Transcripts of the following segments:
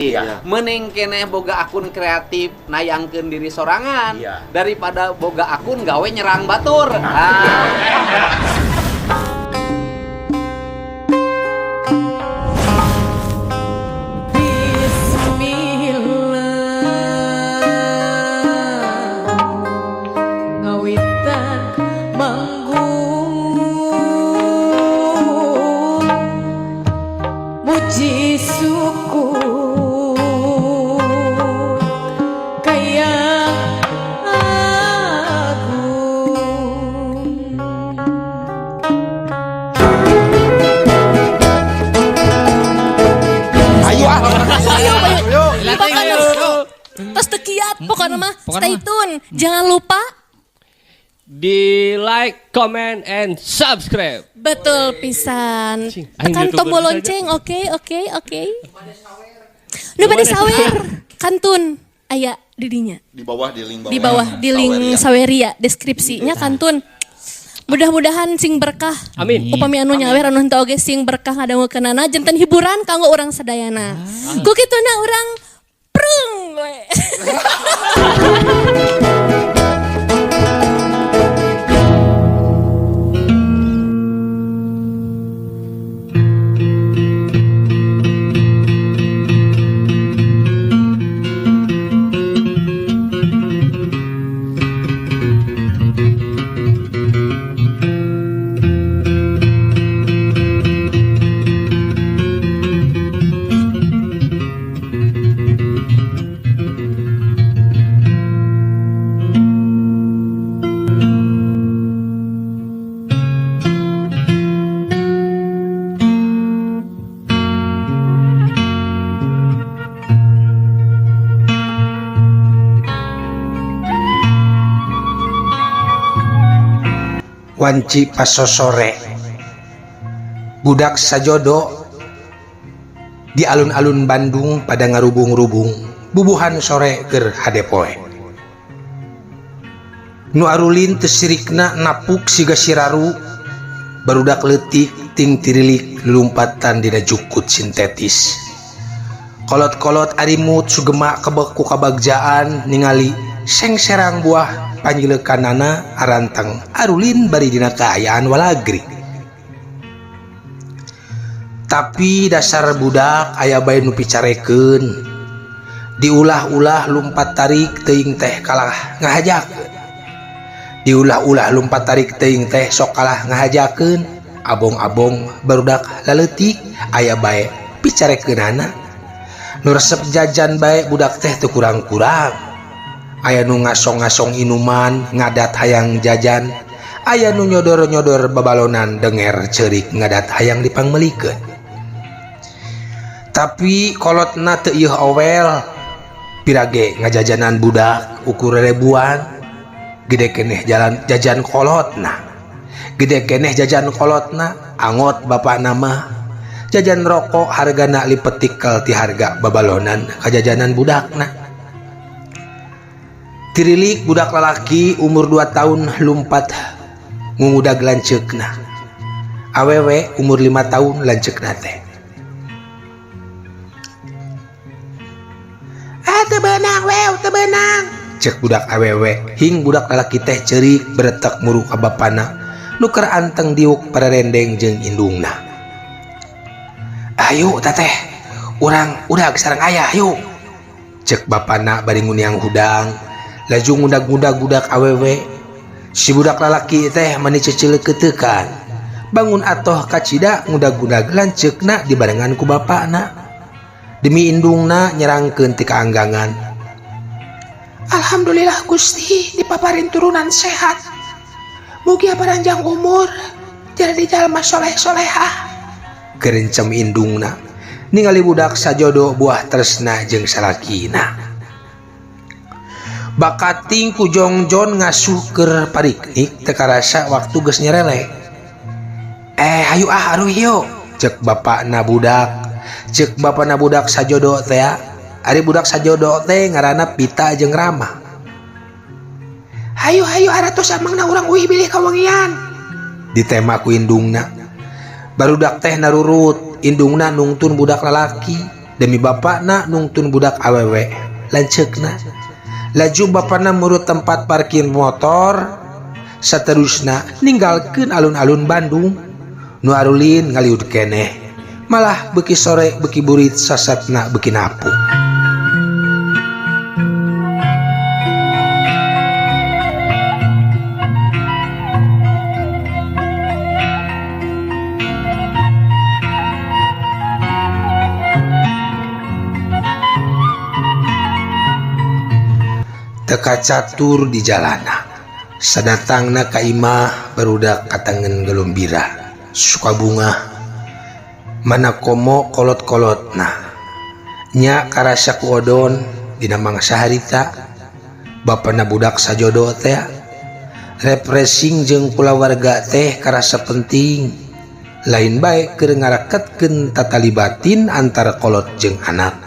Iya. Mending keneh boga akun kreatif nayangkeun diri sorangan daripada boga akun gawe nyerang batur. Pokoknya mah stay tune. Jangan lupa di like, comment, and subscribe. Betul pisan. Tekan tombol lonceng. Oke. Nu pada sawer. Kantun aya didinya. Di bawah di link bawah. Di bawah di link Saweria deskripsinya kantun. Mudah-mudahan sing berkah. Amin. Upami anu nyawer anu henteu oge sing berkah ngadangukeunana janten hiburan kanggo urang sadayana. Ku kituna urang prung we. Wanci pasosore budak sajodo di alun-alun Bandung pada ngarubung-rubung bubuhan sore ger hadepoe nu arulin tesirikna napuk siga siraru barudak leutik ting tirilik lumpatan dina jukut sintetis kolot-kolot arimut sugema kebeku kabagjaan ningali seng serang buah panjilekanana arantang arulin bari dina kaayaan walagri. Tapi dasar budak aya bae nu picarekeun diulah-ulah lumpat tarik teuing teh kalah ngahajakeun. Diulah-ulah lumpat tarik teuing teh sok kalah ngahajakeun abong-abong barudak laleutik aya bae picarekeunana nu resep jajan bae budak teh teu kurang-kurang. Aya nu ngasong-ngasong inuman ngadat hayang jajan, aya nu nyodor-nyodor babalonan denger ceurik ngadat hayang dipangmelikeun. Tapi kolotna teu ieu owel pirage ngajajanan budak ukur ribuan gede keneh jalan jajan kolotna. Gede keneh jajan kolotna angot bapana mah jajan rokok hargana lipetikal ti harga babalonan kajajanan budakna. Tirilik budak lalaki umur 2 tahun lumpat ngudag lanceukna. Awewe umur 5 tahun lanceukna teh. Teu beunang wew, teu beunang. Cek budak awewe hing budak lalaki teh ceurik beretek muru ka bapana nu keur anteng diuk pararendeng jeung indungna. Ayo teteh, urang udag sareng aya ayo. Cek bapana bari nguniang hudang. Laju ngudag-ngudag budak awewe si budak lalaki teh mani cecil ketekan bangun atoh kacida ngudag-ngudag lanceukna dibarengan ku bapana demi indungna nyerangkeun ti kaanggangan. Alhamdulillah Gusti dipaparin turunan sehat mugi panjang umur jadi jalma soleh-solehah kerencem indungna ningali budak sajodo buah tresna jeung salakina. Bakating ku jongjon ngasuh keur pariknik teu karasa waktu geus nyerele. Hayu aruh yo cek bapana budak. Cek bapana budak sajodo teh ari budak sajodo teh ngaranna Pita jeung Rama. Hayu aratos amangna urang uih bilih kawengian. Ditema ku indungna. Barudak teh narurut, indungna nungtun budak lalaki demi bapakna nungtun budak awewe lanceukna. Laju bapakna murut tempat parkir motor, saterusna ninggalkeun alun-alun Bandung. Nu arulin ngaliud keneh, malah beuki sore beuki burit sasatna beuki napu. Teka catur di jalana, sadatangna ka imah barudak katangen gelombira, suka bunga, mana komo kolot-kolotna, nya karasa ku odon dina mangsa harita, bapana budak sajodo teh, refreshing jeung kulawarga teh karasa penting, lain bae keur ngaraketkeun tatalibatin antara kolot jeung anak,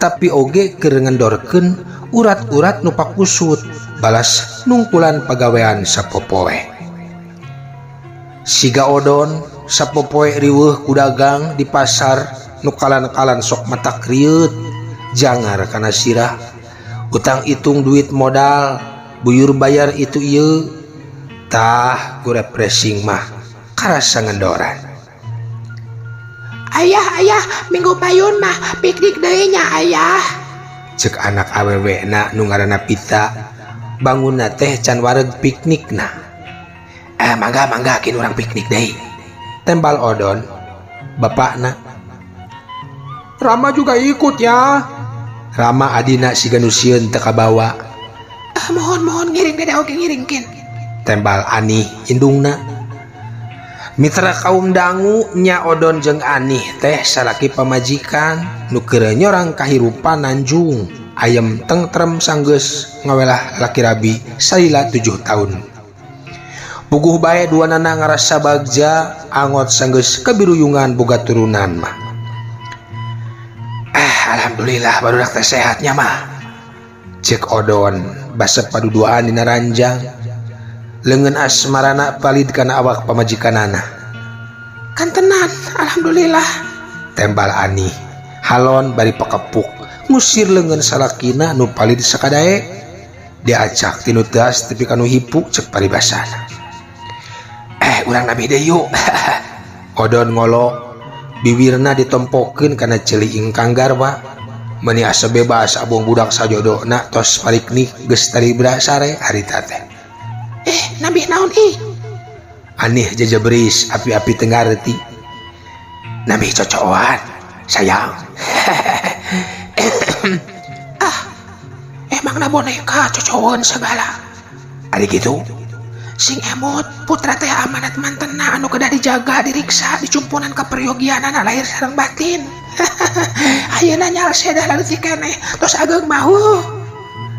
tapi oge keur ngendorkeun urat-urat nu pakusut balas nungkulan pagawean sapopoe. Siga odon sapopoe riweuh ku dagang di pasar nu kalan-kalan sok mata krieut jangar kana sirah, utang hitung duit modal buyur bayar itu ieu tah ku refreshing mah karasa ngendoran. Ayah, minggu payun mah piknik deui nya ayah. Cek anak awewe na nu ngaranna Pita, bangunna teh can wareg piknikna. Mangga kin urang piknik deui. Tembal odon bapakna. Rama juga ikut ya. Rama adina siga nu sieun teu kabawa. Mohon ngiring dede oge ngiringkeun. Tembal Ani indungna. Mitra kaum dangu nya odon jeung Anih teh salaki pamajikan nu keur nyorang kahirupan Nanjung. Ayem tentrem sanggeus ngawelah laki rabi salila 7 tahun. Puguh bae duanana ngarasa bagja angot sanggeus kabiruyungan boga turunan mah. Alhamdulillah barudak teh sehatnya mah. Cek odon basep paduduaan dina ranjang. Leungeun asmarana palid kana awak pamajikanana. Kan tenan, alhamdulillah. Tembal Ani halon bari pakepuk ngusir leungeun salakina nu palid sakadae. Diacak tinu teas tepi kanu hipu cek paribasana. Urang nabi deui yuk. Odon ngolo bibirna ditompokeun kana ceuliing kanggarwa. Meuni asa bebas abong budak sajodona tos paliknik geus talibra sare harita teh. Nabi naon ih? Anih jajabris api-api tengareti. Nabi cocokan, sayang. Emang na boneka cocokan segala. Ari gitu. Sing emot putra teh amanat mantena anu kedah dijaga diriksa dicumpunan kaperyogianana lahir sareng batin. Ayeuna nyal sedah leutik keneh tos ageung mau.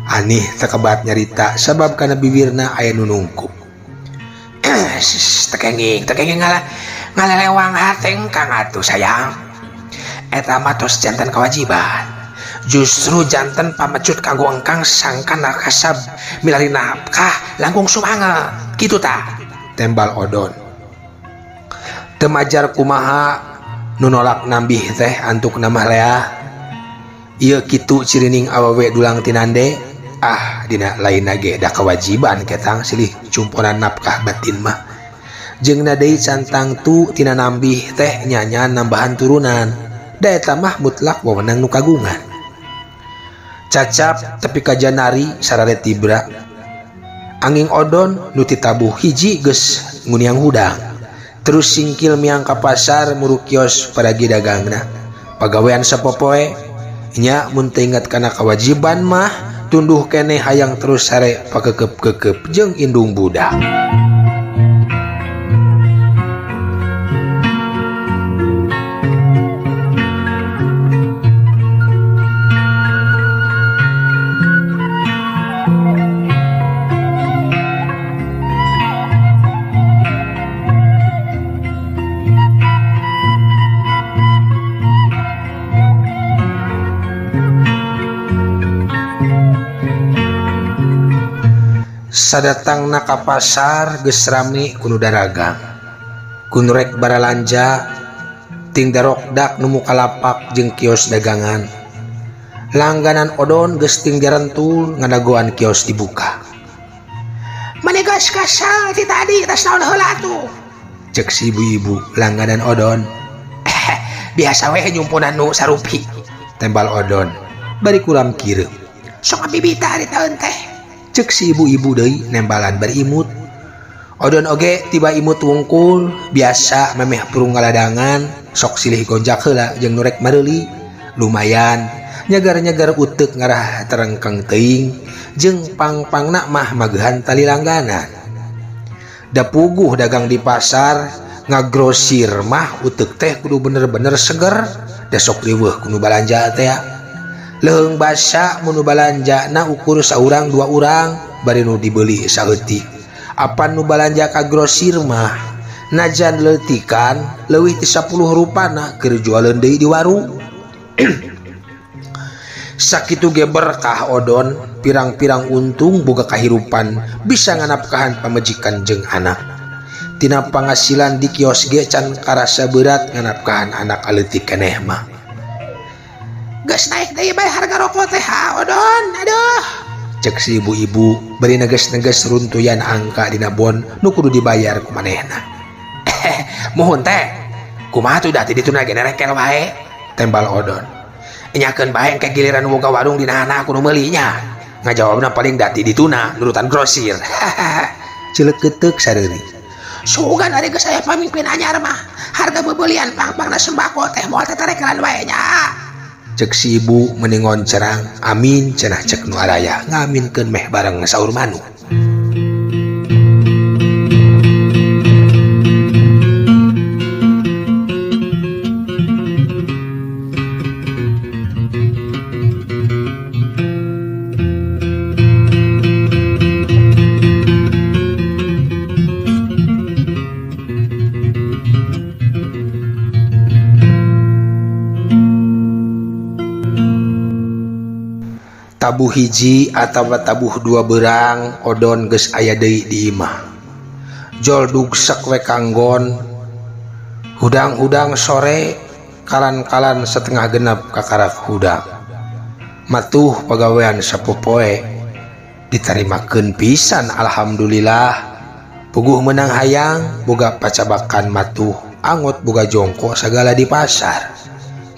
Anih tekebat nyarita sabab kana bibirna aya nu nungku. Tekenging ngalelewang hateng kang atuh sayang. Eta mah tos janten kewajiban. Justru janten pamecut kanggo engkang sangkan nakasab milari nafkah langkung sumanget. Kitu tah. Tembal odon. Temajar kumaha nu nolak nambih teh antuk nama Lea. Ieu kitu cirining awewe dulang tinande. Dina lain nage da kewajiban ketang silih cumpunan nafkah batin mah. Jeung na deui cantang tu tina nambih teh nyanyian nambahan turunan. Da eta mah mutlak wewenang nu kagungan. Cacap tepi ka janari sarare tibra. Anging odon nu titabuh hiji geus nguniang hudang. Terus singkil miang ka pasar muru kios paragi dagangna. Pagawean sapopoe nya mun teu inget kana kewajiban mah tunduh keneh hayang terus sare pakekep-kekep jeung indung budak. Sadatangna ka pasar geus rame ku nu daragang. Ku nu rek baralanja ting darokdak nu muka lapak jeung kios dagangan. Langganan odon geus ting jarentul ngadagoan kios dibuka. Manegas kasal ti tadi tas naon heula tuh. Cek si ibu-ibu langganan odon. Biasa we nyumpunan nu sarupi. Tembal odon. Bari kuram kieu. Sok bibita di taun teh. Cek si ibu-ibu deui nembalan bari imut. Odon oge tiba imut wungkul biasa memeh purung ngaladangan sok silih gonjak heula jeung nu rek mareuli. Lumayan nyagar-nyagar uteuk ngarah terengkeng teuing jeung pang-pangna mah magehan tali langganan. Da puguh dagang di pasar ngagrosir mah uteuk teh kudu bener-bener seger da sok riweuh kudu balanja teh. Leung basa mun balanjana ukur saurang dua urang bari nu dibeli saeutik. Apan nu balanja ka grosir mah najan leutikan leuwih ti 10 rupana keur jualan deui di warung. Sakitu ge berkah odon pirang-pirang untung boga kahirupan bisa nganapkahan pamajikan jeung anak. Tina pangasilan di kios ge can karasa berat nganapkahan anak aleutik keneh mah. Geus naik deui bae harga rokok teh odon. Aduh. Cek si ibu-ibu bari neges-neges runtuyan angka dina bon nu kudu dibayar ku manehna. Muhun teh. Kumaha tuh da ti dituna ge nerekel wae. Tembal odon. Nyakeun bae engke giliran boga warung dina anak kudu meuli nya. Ngajawabna paling dati dituna nurutan grosir. Ceuleuh keuteuk sareuri. Sugan ari geus aya pamimpin anyar mah. Harga bebelian pang-pangna sembako teh moal teh tarekelan wae nya. Cek si ibu meningon cerang. Amin cenah cek nu araya ngaminkeun meh bareng saur manu. Tabuh hiji atawa tabuh dua berang odon geus aya deui di imah. Jol dugsek we kanggon. Hudang-hudang sore kalan-kalan setengah genep kakarak hudang. Matuh pagawean sapopoe ditarimakeun pisan alhamdulillah. Puguh menang hayang boga pacabakan matuh angot boga jongko sagala di pasar.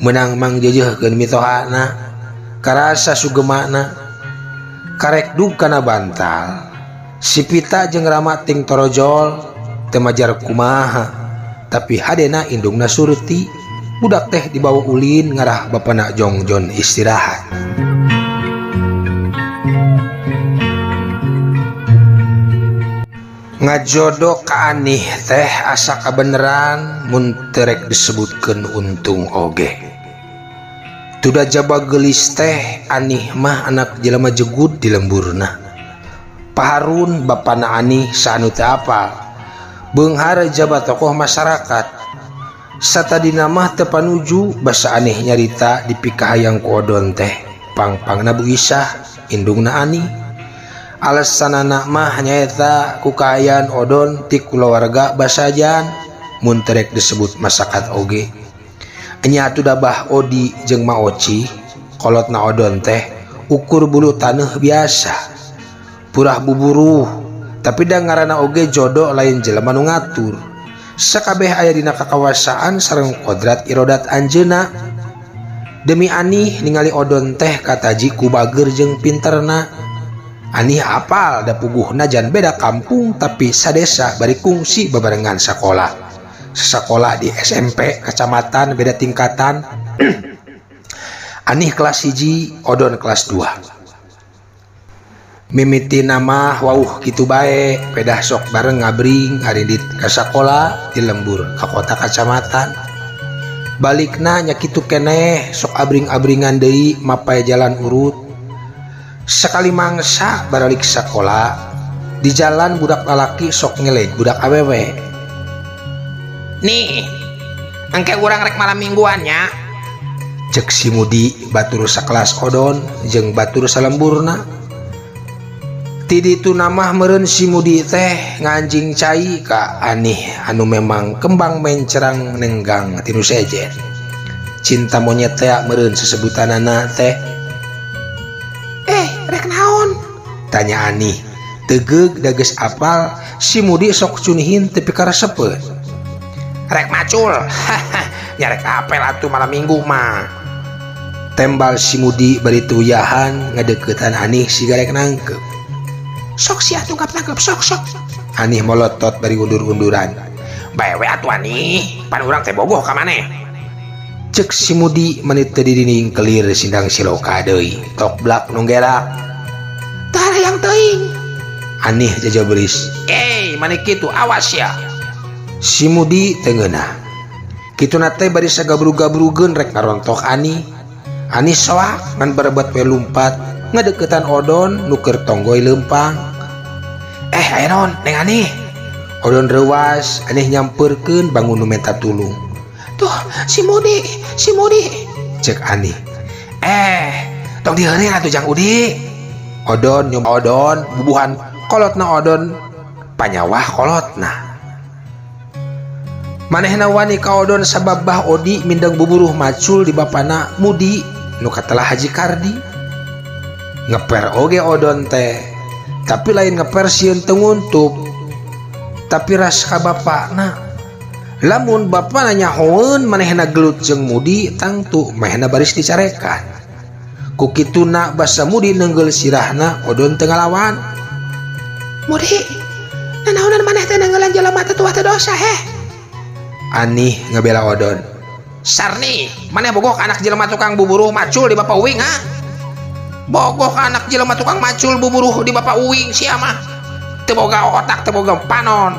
Menang mangjeujeulkeun mitohana. Karasa sugemana karek dug kana bantal sipita jeung rama ting torojol teu majar kumaha tapi hadena indungna surti budak teh dibawa ulin ngarah bapana jongjon istirahat. Ngajodo ka anih teh asa kabeneran mun teu rek disebutkeun untung oge. Tuda jaba gelis teh anih mah anak jelema jegut di lemburna. Paharun bapana anih saanu teu apal. Beunghar jaba tokoh masyarakat. Satadina mah teu panuju basa aneh nyarita dipikahayang ku odon teh. Pang-pangna Bu Isah indungna anih. Alasanana mah nyaeta ku kaayaan odon ti kulawarga basajan mun teu rek disebut masyarakat oge. Nya atuh dabah Odi jeung Maoci kolotna odon teh ukur bulu taneuh biasa purah buburuh tapi da ngaranna oge jodoh lain jelema nu ngatur sakabeh aya dina kakawasaan sareng kodrat irodat anjeunna demi anih ningali odon teh kataji ku bager jeung pinterna anih apal da puguhna jan beda kampung tapi sadesa bari kungsi babarengan sakola. Sekolah di SMP kecamatan beda tingkatan. Anih kelas 1 odon kelas 2. Mimiti nama wauh kitu bae pedah sok bareng ngabring aridit ka sakola di lembur ka kota kecamatan. Balikna nya kitu keneh sok abring-abringan deui mapai jalan urut. Sekali mangsa baralik sakola di jalan budak lalaki sok ngeleg budak awewe. Nih, engke urang rek malam mingguannya. Cek si Mudi batur sakelas odon jeung batur salemburna. Ti Ti ditu nama meureun si Mudi teh nganjing cai ka Anih anu memang kembang mencerang nenggang tinu sejen. Cinta monyet teh meureun sesebutanana teh. Rek naon? Tanya Anih. Tegeg dages apal si Mudi sok cunihin tepi karesepeun. Rek macul. Nyarek apel atuh malam minggu mah. Tembal si Mudi bari tuyahan ngadeukeutan Anih siga rek nangkep. Sok sia tunggap-tanggap sok. Anih molotot bari undur-unduran. Bae we atuh Anih, pan urang teh bogoh ka maneh. Cek si Mudi menit teu dinding kelir sindang siloka deui. Tok blak nunggerak. Tah yang teuing. Anih jajabeuris. Maneh kitu awas ya. Si Mudi teu ngeunah. Kituna teh bari sagabru-gabrugeun rek ngarontok Anih. Anih soak ngan barebat we lumpat ngadeuketan Odon nu keur tonggoy leumpang. Aya naon Neng Anih? Odon reuwas Anih nyampeurkeun bangun nu minta tulung. Tuh si Mudi. Cek Anih. Tong diheureuy atuh Jang Udi. Odon nyoba Odon bubuhan kolotna Odon panyawah kolotna. Manehna wani ka Odon sabab Bah Odi mindeng buburuh macul di bapana Mudi nu katelah Haji Kardi. Ngeper oge Odon teh, tapi lain ngeper sieun teu nguntup, tapi ras ka bapana. Lamun bapana nyahoeun manehna gelut jeung Mudi tangtu mehna baris dicarekan. Ku kituna basa Mudi neunggel sirahna Odon teu ngalawan. Mudi, nanaonan maneh teh neunggelan jelema teh tuah teh dosa heh. Anih ngabela Odon. Sarni, maneh bogoh ka anak jelema tukang buburuh macul di Bapak Uwing ha? Bogoh ka anak jelema tukang macul buburuh di Bapak Uwing sia mah. Teu boga otak, teu boga panon.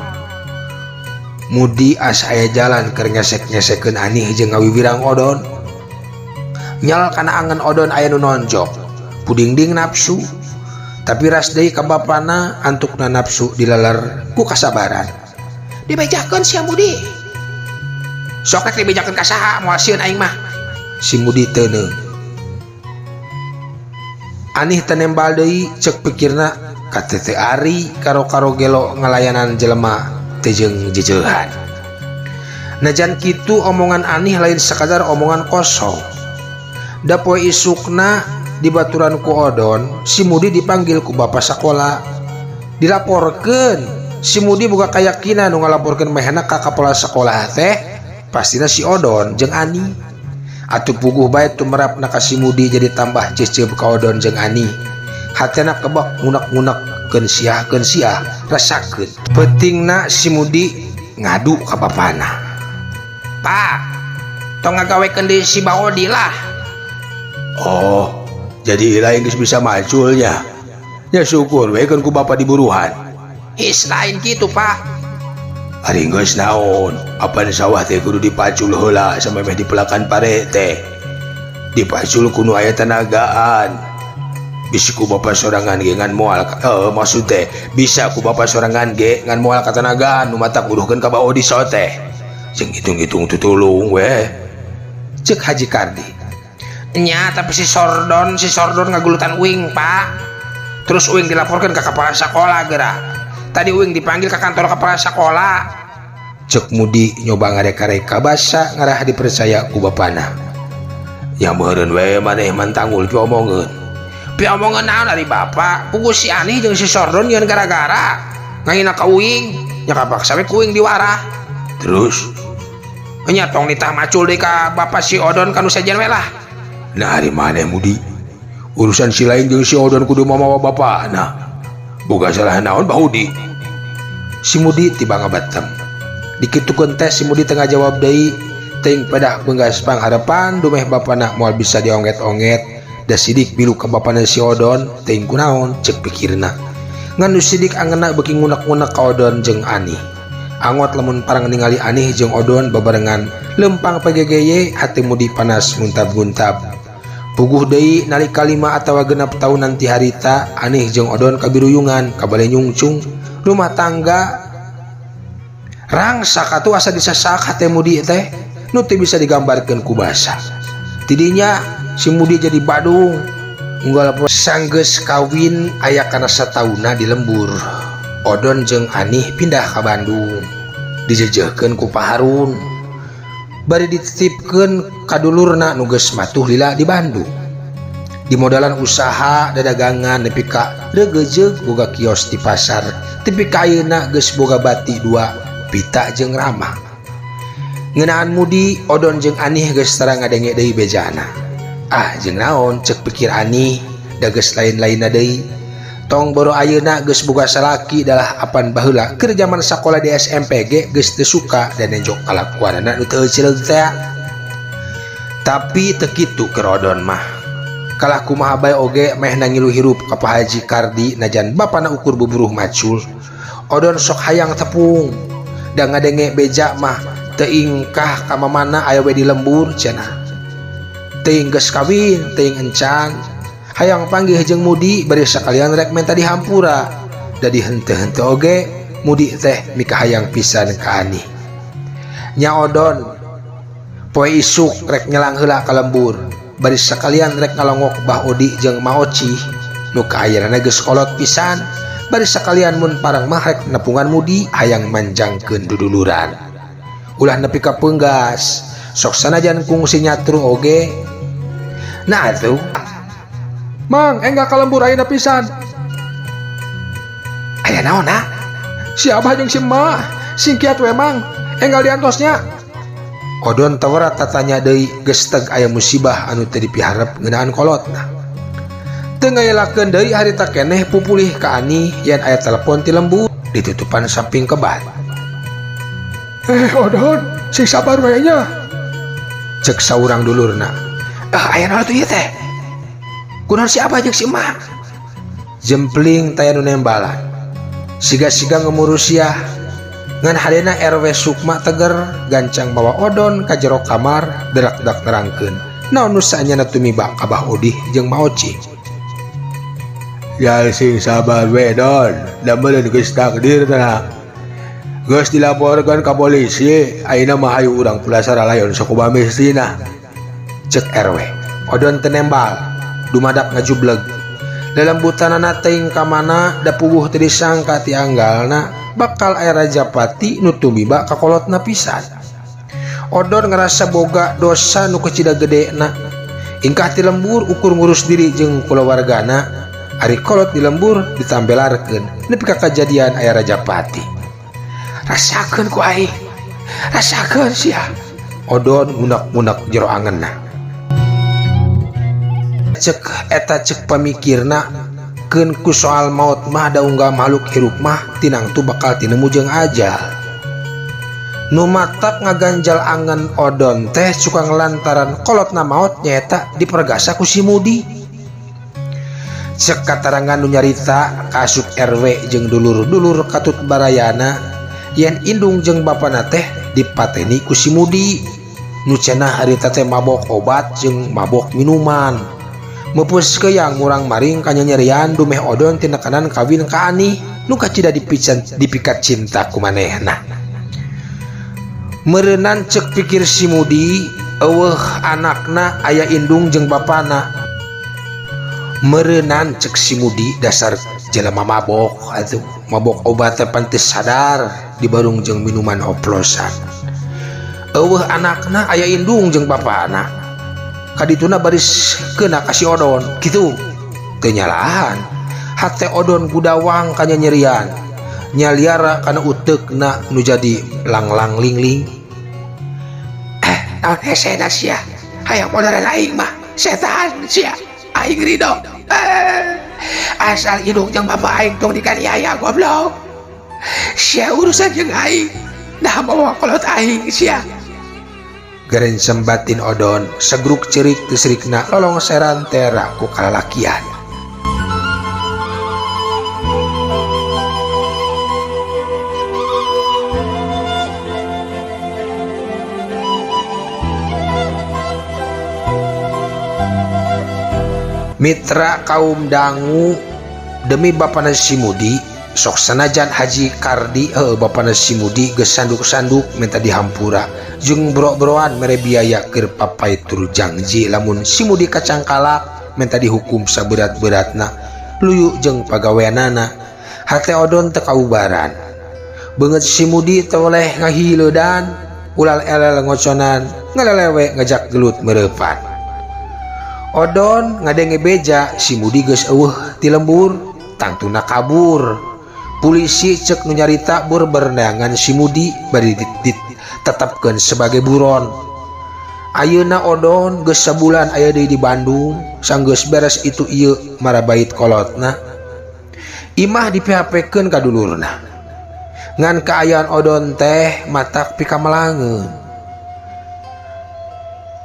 Mudi asa aya jalan keur ngesek-ngesekeun Anih jeung ngawiwirang Odon. Nyal kana angen Odon aya nu nonjok, pudingding nafsu. Tapi ras deui ka bapana antukna nafsu dileler ku kasabaran. Dibejakeun sia Mudi. Sok rek dibejakeun ka saha moal sieun aing mah. Si Mudi teu neung. Anih teu nembal deui cek pikirna ka teu ari karo-karo gelo ngalayanan jelema teu jeung jejeuhan. Najan kitu omongan Anih lain sakadar omongan kosong. Da poe isukna dibaturan ku Odon, si Mudi dipanggil ku bapa sakola. Dilaporkeun, si Mudi boga kayakinan nu ngalaporkeun mehna ka kepala sekolah teh pastina si Odon jeung Ani. Atuh puguh bae tumerapna ka si Mudi jadi tambah ceceup ka Odon jeung Ani. Hatena kebak ngunak-ngunakkeun siah rasakeun. Pentingna si Mudi ngadu ka bapana. Pak, tong ngagawekeun di si Baodi lah. Oh, jadi lain geus bisa maculnya. Ya syukur we kan ku bapa diburuhan. Lain gitu Pak. Ari geus naon? Apan sawah teh kudu dipacul heula sampai meh dipelakan parete. Dipacul kudu aya tenagaan. Bisa ku bapa sorangan ge ngan moal maksud teh bisa ku bapa sorangan ge ngan moal katenagaan nu matak nguruhkeun ka Baodi teh. Jeung hitung-hitung tutulung we. Cek Haji Kardi. Nya tapi si Sordon ngagulutan Uing Pak. Terus Uing dilaporkan ke kepala sekolah gerak. Tadi Uing dipanggil ke kantor kepala sekolah. Cek Mudi nyoba ngareka-reka basa ngarah dipercaya ku bapana. Ya meureun we maneh mantanggul piomongeun. Piomongeun naon dari bapak? Puguh si Ani jeung si Sordon nyeun gara-gara ngahina ka Uing. Nya kapaksa we ku Uing diwarah. Terus nya tong ditah macul deui ka bapak si Odon kanu sejen we lah. Nah hari maneh Mudi? Urusan si lain jeung si Odon kudu mamawa bapana. Boga salah naon Baudi? Si Mudi tiba ngabatem. Dikitukeun teh si Mudi tengah jawab deui teuing pedah beunggas pangharepan dumeh bapana moal bisa dionget-onget da sidik bilu ka bapana si Odon teuing kunaon cek pikirna. Ngan nu sidik angeunna beuki ngunek-ngunek ka Odon jeung Ani. Angot lamun parang ningali Ani jeung Odon babarengan lempang PGGY hati Mudi panas muntab-muntab. Puguh deui nalika 5 atawa 6 tahun nanti harita Anih jeung Odon kabiruyungan kabale nyungcung rumah tangga rangsak atuh asa disasak hate Mudi teh nu teu bisa digambarkeun ku basa. Tidinya si Mudi jadi badung unggal sanggeus kawin aya kana satauna di lembur. Odon jeung Anih pindah ka Bandung. Dijejehkeun ku Pak Harun. Bari dititipkeun ka dulurna nu geus matuh lila di Bandung. Di modalan usaha dadagangan nepi ka regejeug boga kios di pasar, tepi ka ayeuna geus boga bati 2, Pita jeung Rama. Ngeunaan mudi Odon jeung Anih geus tara ngadenge deui bejana. Ah jeung naon cek pikir Anih, da geus lain-lainna deui. Tong boro ayeuna geus boga salaki dalah apan baheula keur zaman sakola di SMPG geus teu suka dan enjok kalakuanna nu teu cileug teh. Tapi teu kitu keur Odon mah. Kalah kumaha bae oge meh nangilu hirup ka Pak Haji Kardi najan bapana ukur buburuh macul. Odon sok hayang tepung. Da ngadenge beja mah teu ingkah ka mamana aya we di lembur cenah. Teuing geus kawin, teuing encan. Hayang panggih jeung Mudi bari sakalian rek menta dihampura. Da dihenteu-henteu oge Mudi teh mika hayang pisan ka Anih. Nya Odon poe isuk rek nyelang heula ka lembur. Bari sakalian rek ngalongok Bah Odi jeung Ma Oci nu kaayana geus kolot pisan. Bari sakalian mun parang mah rek nepungan Mudi hayang manjangkeun duduluran. Ulah nepi ka peunggas sok sanajan kungsi nyatru oge. Nah atuh Mang, enggak ka lembur ayeuna pisan. aya naon ah? Si Abah jeung si Emak singkiat we Mang, enggal diantosnya. Odon tawara tatanya deui geus teg aya musibah anu teu dipiharep ngeunaan kolotna. Teu ngayelakeun deui harita keneh pupulih ka Anih yen aya telepon ti lembur ditutupan samping kebat. Odon, sing sabar we nya. Cek saurang dulurna. Aya naon tuh ieu teh? Kunaon si Abah jeung si Emak? Jempling taya nu nembalan. Siga-siga ngumurus ya. Ngan hadena RW Sukma Teger gancang bawa Odon ka jero kamar derak-derak nerangkeun naon nu saenyana tumiba ka Bah Odi jeung Ma Oci. Ya sing sabar we Don, da meureun geus takdir tah. Geus dilaporkeun ka polisi, ayeuna mah hayu urang pulasara layon sakumaha mestina. Cek RW. Odon teu nembal, dumadak ngajubleg. Lelembutanana teuing ka mana da puguh teu disangka ti anggalna bakal aya Rajapati nu tumiba ka kolotna pisan. Odon ngerasa boga dosa nu kecida gedena. Ingkah ti lembur ukur ngurus diri jeung kulawargana. Ari kolot di lembur ditambelarkeun nepi ka kajadian aya Rajapati. Rasakeun ku aing. Rasakeun sia. Odon munak-munak jero angeunna. Cek eta cek pamikirna keun ku soal maut mah da unggah makhluk hirup mah tinang tu bakal tinemu jeung ajal. Nu matak ngaganjal angen Odon teh suka ngelantaran kolotna maut nyaeta dipergasa ku si Mudi. Cek katarangan nu nyarita kasut RW jeung dulur-dulur katut barayana yen indung jeung bapana teh dipateni ku si Mudi. Nu cenah harita teh mabok obat jeung mabok minuman. Mepus ke yang ngurang maring kanyanyerian dumeh Odon tina kanan kawin ka Anih nu kacida dipikat cinta ku manehna. Meureunan cek pikir si Mudi, eueuh anakna aya indung jeung bapana. Meureunan cek si Mudi dasar jelema mabok atuh, mabok obat teh pantes sadar dibarung jeung minuman oplosan. Eueuh anakna aya indung jeung bapana. Kadituna baris kena kasih Odon gitu kenyalahan hate Odon gudawang kanyanyerian nyaliara kana uteukna nu jadi lang-lang ling-ling. Naon hesena sia hayang modern aing mah setan sia aing ridho. Asal indung jeung bapak aing tong dikaniaya goblok. Sia urusan jeung aing dah bawa kolot aing sia. Geren sembatin Odon segruk cerik tesrikna lolong seran tera ku kalalakian. Mitra kaum dangu demi bapana si Mudi sok sanajan Haji Kardi bapana si Mudi geus sanduk-sanduk minta dihampura jeung bro-broan mere biaya keur papai tur janji lamun si Mudi kacangkalak minta dihukum saberat-beratna luyu jeung pagaweanana. Hate Odon teu kaubaran. Beungeut si Mudi teu oleh ngahileudan, ulal elel ngoconan, ngalelewe ngajak gelut mereupan. Odon ngadenge beja si Mudi geus eueuh ti lembur, tangtuna kabur. Polisi cek nu nyarita bur berendangan si Mudi bari ditetapkeun sebagai buron. Ayeuna Odon geus sabulan aya deui di Bandung, sanggeus beres itu ieu marabait kolotna. Imah diphapkeun ka dulurna. Ngan kaayaan Odon teh matak pikamelangeun.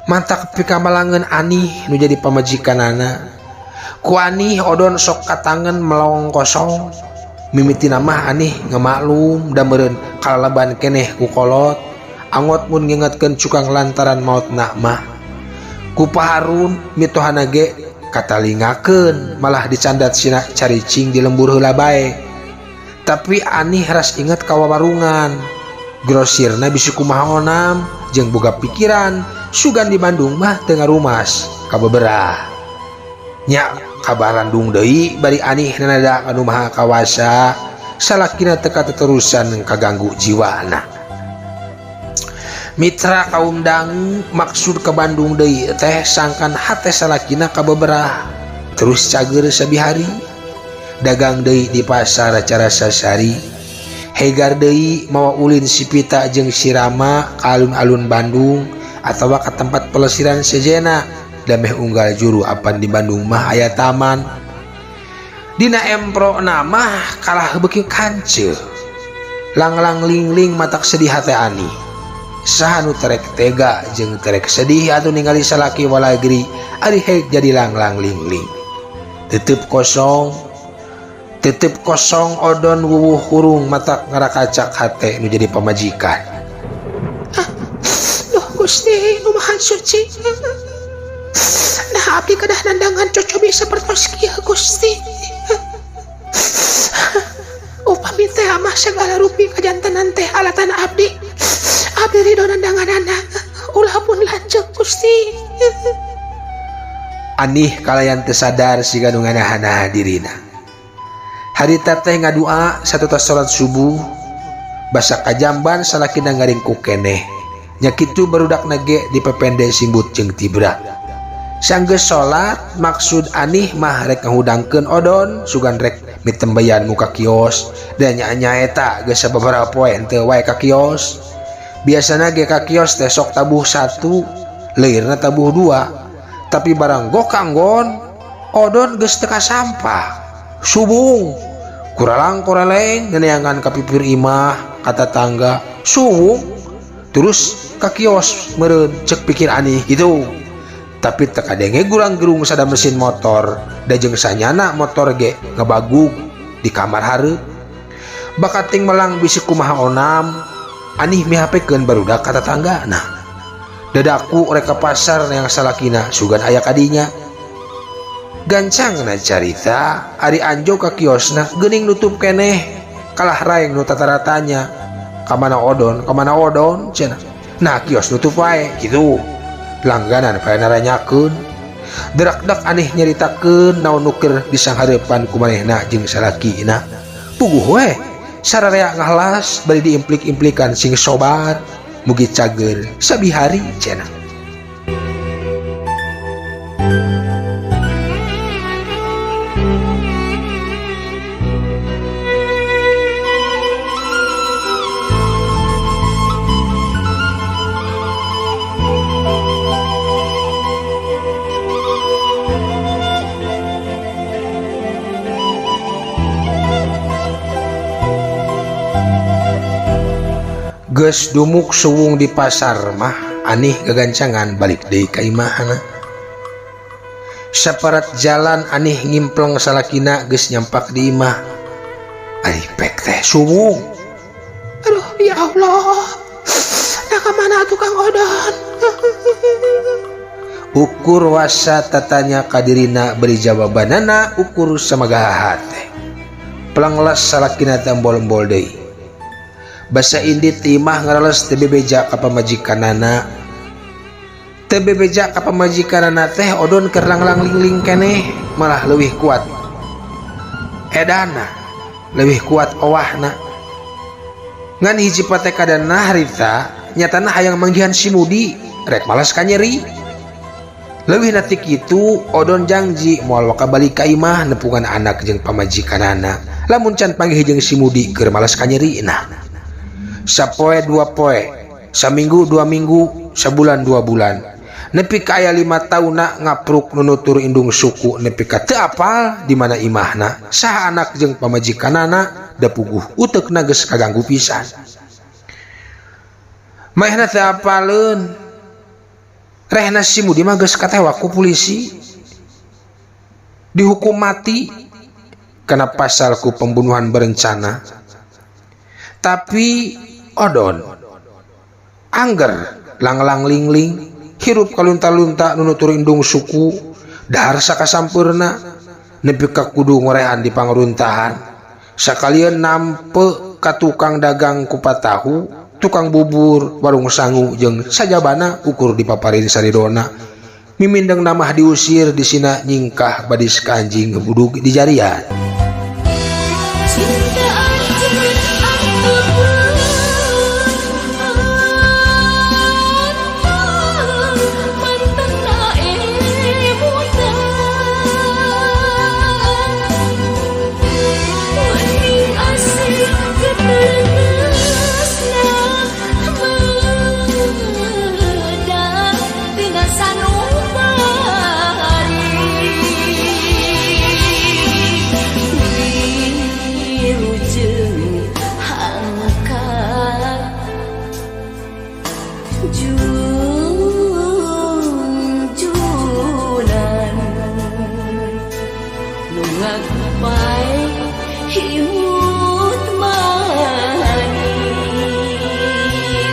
Matak pikamelangeun Anih nu jadi pamajikanana. Ku Anih Odon sok katangen melong kosong. Mimitina mah Anih ngamaklum da meureun kalalaban keneh ku kolot. Angot mun ngingetkeun cukang lantaran mautna mah. Ku paharun mitohana ge katalingakeun malah dicandat sina caricing di lembur heula bae. Tapi Anih ras inget ka wawarungan. Grosirna bisi kumaha onam jeung boga pikiran sugan di Bandung mah teu ngarumas ka beberah. Nya ka Bandung deui bari Anih nanada anu maha kawasa salakina teu kateterusan kaganggu jiwana. Mitra kaum dangu maksud ke Bandung deui teh sangkan hate salakina ka beberah. Terus cager sabihari dagang deui di pasar acara sasari. Hegar deui mawa ulin si Pita jeung si Rama ka alun-alun Bandung atawa ka tempat pelesiran sejenna dameh unggal juru apan di Bandung mah aya taman. Dina empro mah kalah beuki kanceu. Lang-lang ling-ling matak sedih hate Ani. Saha nu terek tega jeung terek sedih atuh ningali salaki walagri ari heuk jadi lang-lang ling-ling. Tetep kosong Odon wuwuh hurung matak ngarakacak hate nu jadi pamajikan. Duh Gusti nu Maha Suci. Nah abdi kedah nandangan cocobi sapertos kieu Gusti. Upami teh amah segala rupi kajantenan teh alatan abdi. Abdi ridho nandanganana ulah pun lanceuk Gusti. Anih kalayan teu sadar siga nu nganahan dirina. Harita teh ngadua satetos salat subuh basa kajamban salakina ngaringkuk keneh. Nya kitu barudak nage dipepende simbut jeung tibra. Sanggeus salat maksud Anih mah rek ngahudangkeun Odon sugan rek mitembayan muka kios dan nyaeta geus sababaraha poe henteu wae ka kios. Biasana ge ka kios teh sok tabuh 1, leirna tabuh 2. Tapi barang gokanggon Odon geus teu kasampah. Subung kuralang kuraleng ngeneangan ka pipir imah ka tetangga subung terus ka kios meureun cek pikir Anih gitu. Tapi teu kadenge gurang-gerung sada mesin motor da jeung sanyana motor ge ngebagug di kamar hareup. Bakating melang bisi kumaha onam Anih mihapekeun barudak ka tetanggana. Dadaku rek ka pasar yang salakina sugan aya kadinya. Gancangna carita ari anjo ka kiosna geuning nutup keneh kalah raeng nu tataratanya kamana Odon cenah. Nah kios nutup wae kitu. Langganan pae naranyakeun. Derak-dak Anih nyaritakeun naon nu keur disanghareupan ku manehna jeung salakina. Puguh we sararea ngahlas bari diimplik-implikan sing sobar mugi cager sabihari cenah. Geus dumuk suwung di pasar mah Anih gagancangan balik deui ka imahna. Saparat jalan Anih ngimpleng salakina geus nyampak di imah. Ari pek teh suwung. Aduh ya Allah. Da ka mana tukang Odon? Ukur wasa tatanya kadirina beri jawabanana ukur samagaha teh. Pelanglas salakina tambol-embol deui. Basa indit imah ngarales teu bebeja ka pamajikanana. teu bebeja ka pamajikanana teh odon keur langlang lingling keneh malah leuwih kuat edana leuwih kuat owahna ngan hiji patekadana harita nyatana hayang manggihan si Mudi rek malas kanyeri leuwih na ti kitu odon janji moal kabalik ka imah nepungan anak jeung pamajikanana lamun can panggih jeung si Mudi keur malas kanyerina sapoe dua poe saminggu 2 minggu sabulan 2 bulan nepi ka aya 5 tauna ngapruk nunutur indung suku nepi ka teu apal di mana imahna saha anak jeung pamajikanana da puguh uteukna geus kaganggu pisan maehna teu apaleun rehna si Mudi mah geus katewa ku polisi dihukum mati karena pasal ku pembunuhan berencana tapi odon angger langlang lingling hirup kalunta-lunta nunutur indung suku dahar sakasampurna nepi ka kudu ngorehan di pangruntahan sakalian nampe ka tukang dagang kupat tahu tukang bubur warung sangu jeung sajabana ukur dipaparin saridona mimindeng namah diusir di sina nyingkah badis kanjing ngebudug di jarian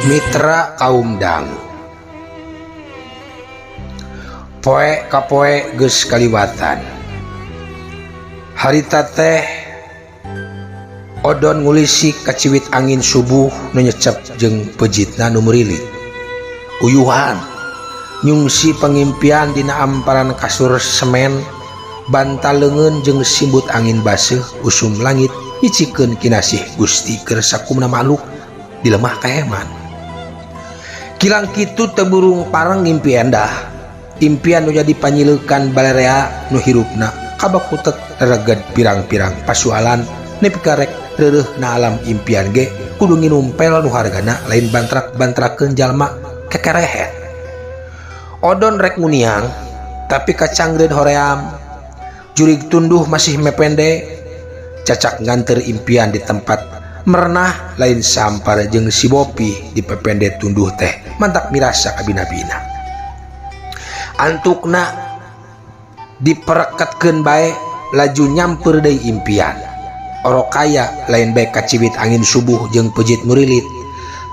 Mitra kaum dang poe ka poe geus kaliwatan harita teh odon ngulisi ka ciwit angin subuh nu nyecep jeung pejitna nu merilit uyuhan nyungsi pengimpian dina amparan kasur semen bantal leungeun jeung simbut angin baseuh usum langit nyicikeun kinasih Gusti keur sakumna makhluk di lemah kaeman kilang kitu teburung parang ngimpi endah impian nu jadi panyileukan balerea nu hirupna kabakutek reged pirang-pirang pasualan nepi ka rek reureuhna alam impian ge kudu nginumpel nu hargana lain bantrak-bantrakeun jalma kekerehet odon rek muniang tapi kacangreun hoream jurig tunduh masih mepende cacak nganter impian di tempat merenah lain sampar jeung si Bopi di pepende tunduh teh mantak mirasa kabina-bina antukna dipereketkeun bae laju nyamper deui impian orokaya lain bae kaciwit angin subuh jeung pejit murilit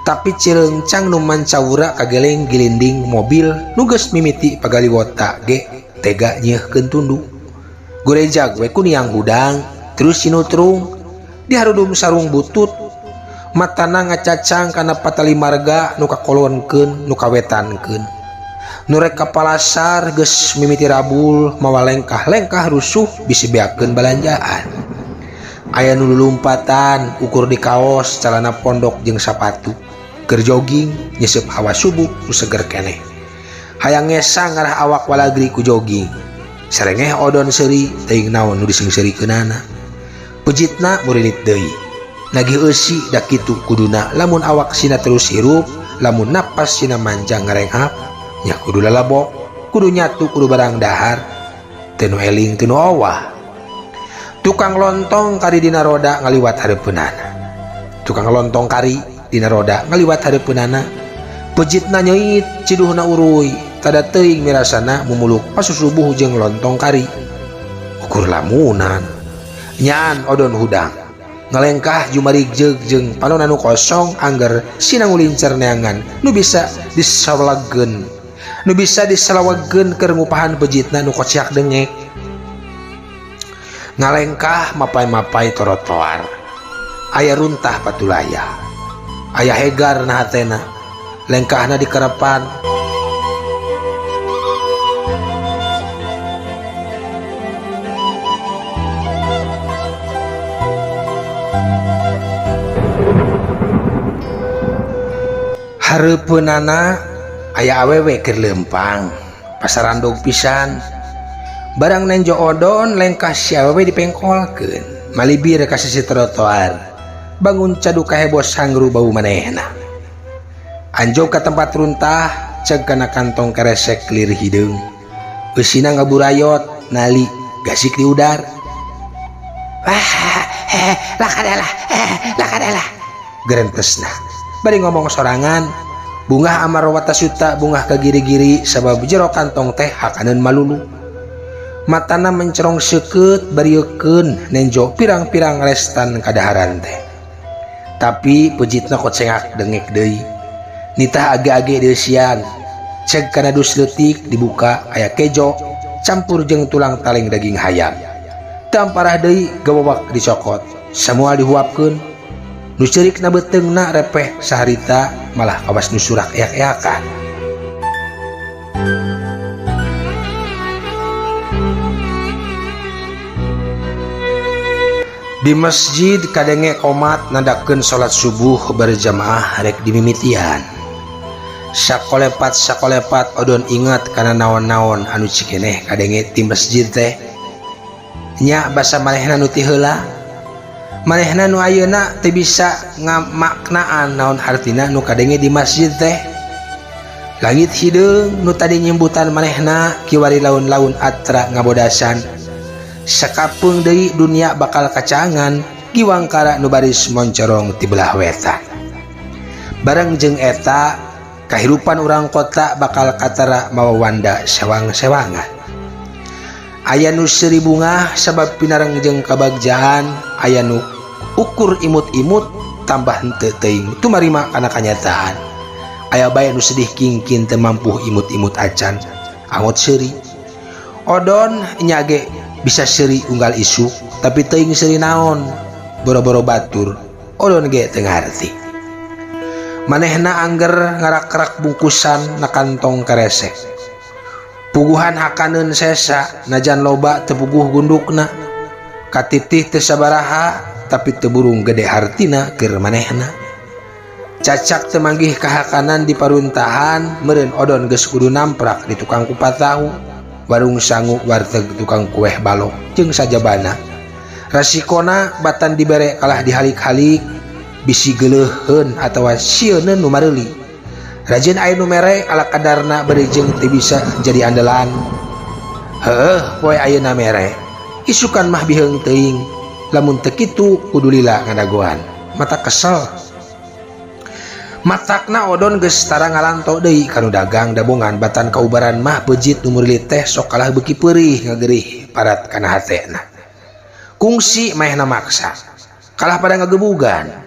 tapi cireungcang nu mancawura kageleng gilinding mobil nu geus mimiti pagaliwota ge tega nyeuhkeun tunduh gureja gue kuniang hudang terus sinutrung diharudum sarung butut matana ngacacang kana patali marga nu kakolonkeun nu kawetankeun nu rek kapalasar geus mimiti rabul mawa lengkah-lengkah rusuh bisi beakeun balanjaan aya nu lulumpatan ukur di kaos calana pondok jeung sapatu keur jogging nyeseup hawa subuh nu seger keneh hayang ngesang ngarah awak walagri ku jogging sarengeh odon seuri teuing naon nu diseungseurekeunana pejitna murilit deui nagih eusi da kitu kuduna lamun awak sina terus hirup lamun napas sina manjang ngarenghap nya kudu lalabok kudu nyatu kudu barang dahar teu nu eling teu nu owah tukang lontong kari dina roda ngaliwat hareupeunana tukang lontong kari dina roda ngaliwat hareupeunana pejitna nyeuit ciduhna uruy tada teuing mirasana mumuluk pasusubuh jeung lontong kari ukur lamunan nyaan odon hudang ngelengkah jumarig jeug jeung panonna nu kosong angger sinang ulincer neangan nu bisa disawalageun keur ngupahan pejitna nu kociak dengek ngalengkah mapai-mapai trotoar aya runtah patulaya aya hegar na hatena lengkahna dikerepan Hareupeunana aya awewe keur lempang pasaran dog pisan barang nenjo odon lengkah si awewe dipengkolkeun malibir ka sisi trotoar bangun cadu kahebo sangru bau manehna anjog ka tempat runtah ceg kana kantong keresek lir hideung eusina ngaburayot nali gasik di udar lakadalah gerentesna bari ngomong sorangan bungah amarwata suta bungah kagiri-giri sabab jero kantong teh hakaneun malulu matana mencerong seukeut bariekeun nenjo pirang-pirang restan kadaharan teh tapi pejitna kocengak dengek deui nitah age-age deusian ceg kana dus leutik dibuka aya kejo campur jeung tulang taleng daging hayam tamparah deui gawawak dicokot semua dihuapkeun nu ceurikna beteungna repeh saharita malah kawas nu surak eak-eakan di masjid kadenge komat nadakeun salat subuh berjamaah rek dimimitian sakolepat odon ingat kana naon-naon anu cikeneh kadenge ti masjid teh nya basa manehna nu ti heula manehna nu ayeuna teu bisa ngamaknaan naon hartina nu kadenge di masjid teh langit hideung nu tadi nyembutan manehna kiwari laun-laun atra ngabodasan sakapeung deui dunia bakal kacangan giwangkara nu baris moncorong ti belah wetan bareng jeung eta kahirupan urang kota bakal katara mawawanda sewang-sewangan aya nu seuri bunga sabab pinareng jeung kabagjaan aya nu ukur imut-imut tambah henteu teuing tumarima kana kanyataan aya bae nu sedih kingkin teu mampu imut-imut acan angot seuri odon nya ge bisa seuri unggal isu tapi teuing seuri naon boro-boro batur odon ge teu ngarti manehna angger ngarak-rak bungkusan na kantong keresek puguhan hakaneun sesa najan loba teu puguh gundukna katitih teu sabaraha tapi teu burung gede hartina keur manehna cacak teu manggih kahakanan di paruntahan meureun odon geus kudu namprak di tukang kupat tahu warung sangu warteg tukang kueh balok jeung sajabana rasikona batan dibere kalah dihalik-halik bisi geuleuheun atawa sieun nu mareuli rajin aya nu mere ala kadarna bari jeung teu bisa jadi andalan heueuh poe ayeuna mere isukan mah biheung teuing lamun teu kitu kudu lila ngadagoan mata kesel matakna odon geus tara ngalanto deui kanu dagang dabongan batan kaubaran mah beujit nu meurli teh sok kalah beuki peurih ngageurih parat kana hatena kungsi maehna maksa kalah pada ngagebugan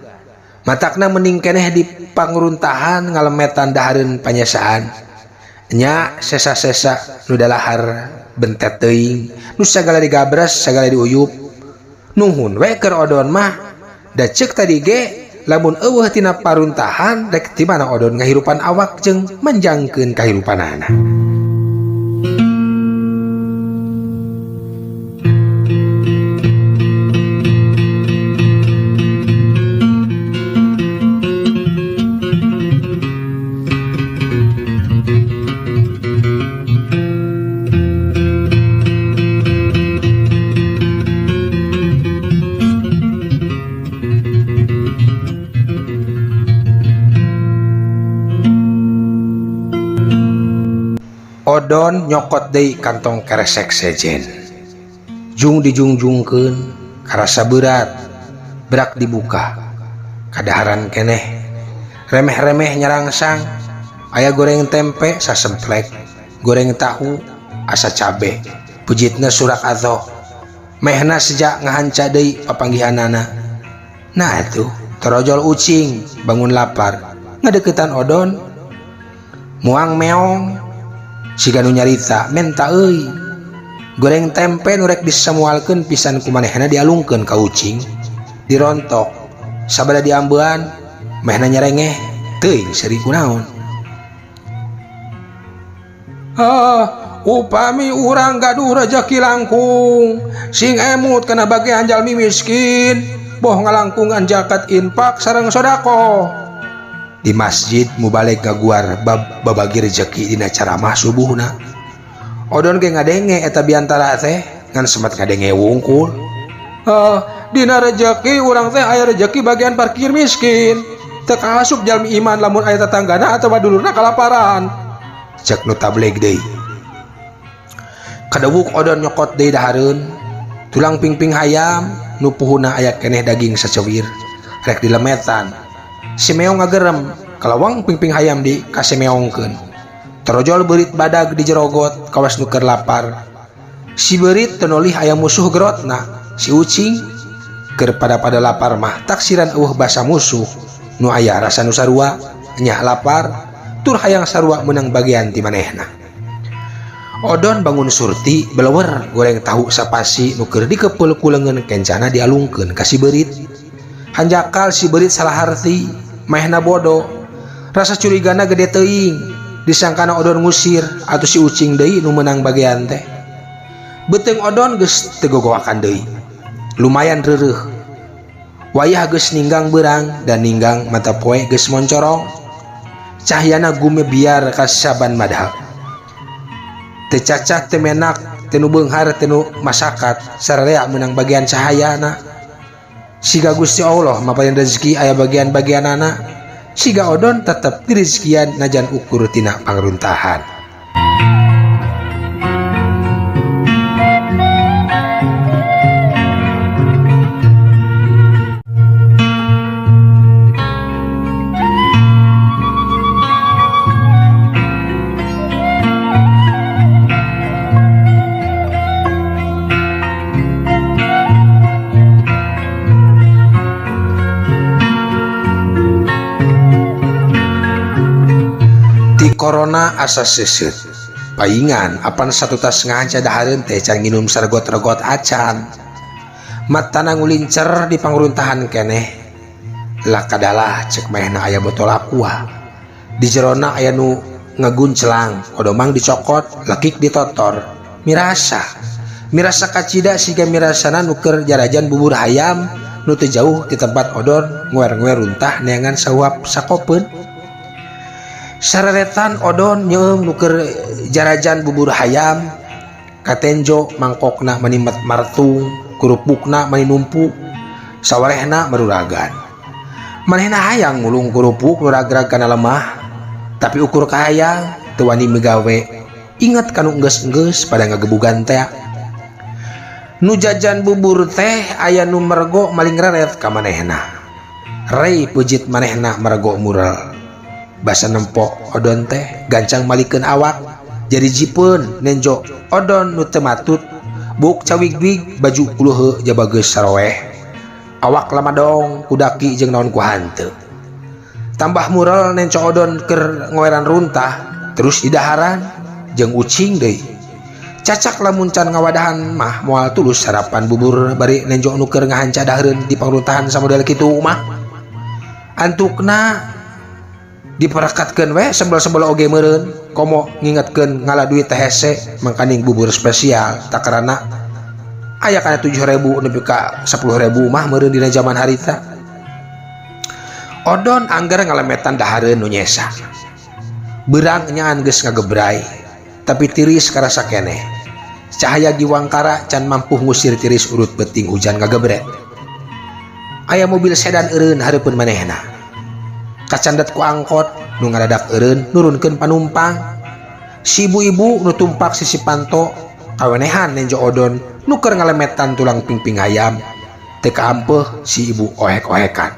matakna mending keneh di panguruntahan ngalemetan dahareun panyesaan nya sesa-sesa nu dalahar bentet teuing nu sagala digabras sagala diuyup nuhun we keur odon mah da ceuk tadi ge lamun eueuh tina paruntahan rek ti mana odon ngahirupan awak jeung manjangkeun kahirupanana odon nyokot deui kantong keresek sejen jung dijungjungkeun karasa berat berak dibuka kadaharan keneh remeh-remeh nyarangsang aya goreng tempe sasemplek goreng tahu asa cabe pujitna surak atoh mehna sejak ngahanca deui papanggihanana nah atuh torojol ucing bangun lapar ngadeuketan odon muang meong siga nu nyarita menta euy goreng tempe nu rek disamualkeun pisan ku manehna dialungkeun ka ucing dirontok sabada diambean mehna nyarengeh teuing seuri kunaon upami urang gaduh rejeki langkung sing emut kana bagean jalmi miskin boh ngalangkungan zakat infak sareng sodako Di masjid mubalik ngaguar babagi rezeki dina ceramah subuhna. Odon ge ngadenge eta biantara teh ngan sempat ngadenge wungkul. Dina rezeki urang teh aya rezeki bagian parkir miskin. Teu kaasup jalmi iman lamun aya tetanggana atawa dulurna kalaparan. Cek nu tabligh deui. Kadawuk odon nyokot deui dahareun. Tulang pingping hayam nu puhuna aya keneh daging sacewir rek dilemetan. Si meong ngagerem kalawang pingping hayam di kasemeongkeun. Terojol beurit badag di jerogot kawas nu keur lapar. Si beurit teu nolih aya musuh gerotna. Si ucing keur pada lapar mah taksiran eueuh basa musuh nu aya rasa nu sarua nya lapar tur hayang sarua meunang bagian ti manehna. Odon bangun surti belewer goreng tahu sapasi nu keur dikepeul ku leungeun kencana dialungkeun ka si beurit. Hanjakal si beurit salah harti maehna bodoh. Rasa curigana gede teuing disangkana odon ngusir atuh si ucing deui nu meunang bagian teh. Beuteung odon geus teu gogoakan deui. Lumayan reureuh. Wayah geus ninggang beurang dan ninggang mata poe geus moncorong. Cahyana gumebiar ka saban madhab. Teu cacak teu menak teu nu beunghar teu nu masakat sararea meunang bagian cahayana. Siga Gusti Allah maparin rezeki aya bagian-bagianana. Siga odon tetep direzekian najan ukur tina pangruntahan. Corona asa seuseut paingan apan satu tas ngahanca dahareun teh can nginum saregot-regot acan. Matana ngulincer di pangruntahan keneh lakadalah cek maehna aya botol aqua. Di jerona aya nu ngaguncelang kodomang dicokot lekik ditotor. Mirasa kacida siga mirasana nu keur jarajan bubur hayam nu teu jauh di tempat odon nguer-nguer runtah neangan sawap sakopeun. Sareretan odon nyeum nu keur jarajan bubur hayam katenjo mangkokna manimet martung kurupukna mani numpu sawarehna maruragan. Manehna hayang ngulung kurupuk nu ragrag kana lemah tapi ukur kahayang teu wani migawe. Inget kanu enggeus-enggeus pada ngagebugan teh. Nu jajan bubur teh aya nu mergo maling reret ka manehna. Rei pujit manehna mergo mural. Basa nempok odon teh gancang malikeun awak jadi jipeun nenjo odon nu teu matut buk cawig-wig baju kuluheu jaba geus saroeh awak lamadong kudaki jeung naon ku hanteu. Tambah mural nenco odon keur ngoeran runtah terus idaharan jeung ucing deui. Cacak lamun can ngawadahan mah moal tulus sarapan bubur bari nenjo nu keur ngahanca dahareun di pangruntahan samodel kitu mah. Antukna diperekatkeun we sembel-sembel oge meureun komo ngingetkeun ngala duit teh hese mangkaning bubur spesial takarana aya kana 7.000 nepi ka 10.000 mah meureun dina zaman harita. Odon anggar ngalemetan dahareun nu nyesa. Beurang nyaan geus ngagebrai tapi tiris karasa keneh. Cahaya giwangkara can mampu ngusir tiris urut beuting hujan ngagebret. Aya mobil sedan eureun hareupeun manehna. Kacandet ku angkot nu ngadadak eureun nurunkeun panumpang. Si ibu-ibu nu tumpak sisi panto kawenehan nenjo odon nu keur ngalemetan tulang pingping hayam. Teu kaampeuh si ibu ohek-ohekan.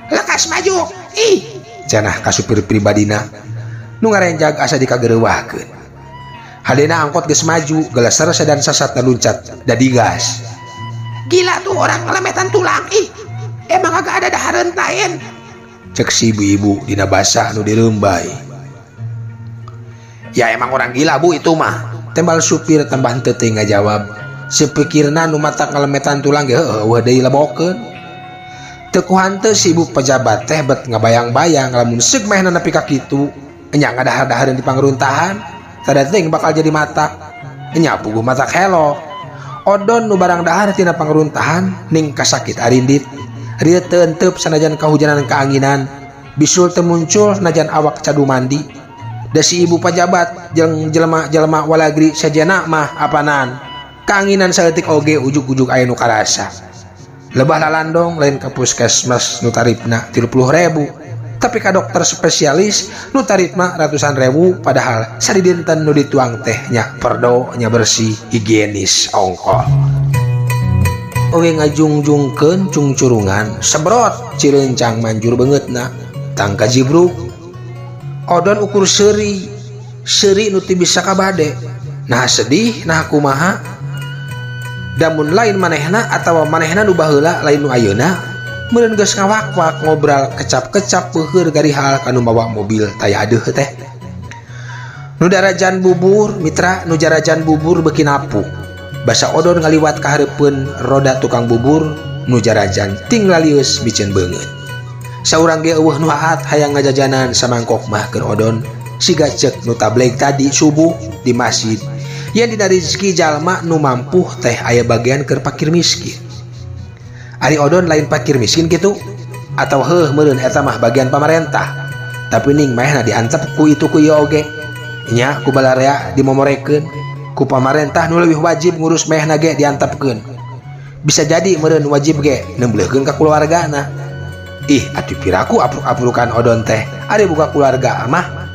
"Lekas maju, ih!" cenah ka supir pribadina nu ngarenjag asa dikageureuwahkeun. Hadena angkot geus maju, geleser sedan sasat luncat da digas. "Gila tuh orang ngalemetan tulang, ih! Emang agak ada dahareun lain?" Cek si ibu-ibu dina basa nu dirembai. "Ya emang orang gila bu itu mah," tembal supir tambah henteu teu ngajawab. Sepikirna nu matak ngalemetan tulang ge heueuh deui labokeun. Teu ku hanteu si ibu pejabat teh bet ngabayang-bayang lamun seug maehna nepi ka kitu nya ngadahar-dahareun di pangruntahan tada teuing bakal jadi matak. Nya puguh matak helok. Odon nu barang dahar tina pangruntahan ning kasakit arindit. Rieu teu euteup sanajan kahujanan kaanginan bisul teu muncul najan awak cadu mandi. Da si ibu pajabat jeung jelema-jelema walagri sajana mah apanan kaanginan saeutik oge ujug-ujug aya nu karasa. Lebah lalandong lain ka puskesmas nu tarifna 30.000, tapi ka dokter spesialis nu tarifna ratusan ribu, padahal sari dinten nu dituang teh nya perdo nya bersih higienis ongkol. Owe ngajungjungkeun cungcurungan sebrot cirencang manjur beungeutna tangka jibruk. Odon ukur seuri nu teu bisa kabade. Nah sedih, nah kumaha? Damun lain manehna atawa manehna nu baheula lain nu ayeuna, meureun geus ngawak-wak ngobrol kecap-kecap peuheur gari hal kanu bawa mobil taya adeuh teh. Nu darajan bubur, mitra nu jarajan bubur beuki napu. Basa odon ngaliwat ka hareupeun roda tukang bubur nu jarajan ting lalius biceun beungeut. Saurang ge eueuh nu haat hayang ngajajanan samangkok mah keur odon siga ceuk nu tableg tadi subuh di masjid. Yang dina rezeki jalma nu mampu teh aya bagian keur fakir miskin. Ari odon lain fakir miskin kitu atawa heuh meureun eta mah bagian pamarentah. Tapi ning mahna diantep ku itu ku ieu oge. Nya ku balarea dimomorekeun. Ku pamarentah nu leuwih wajib ngurus mehna ge diantepkeun. Bisa jadi meureun wajib ge nembleukeun ka keluargana. Ih, atuh piraku apruk-aprukan odon teh ari buka keluarga mah.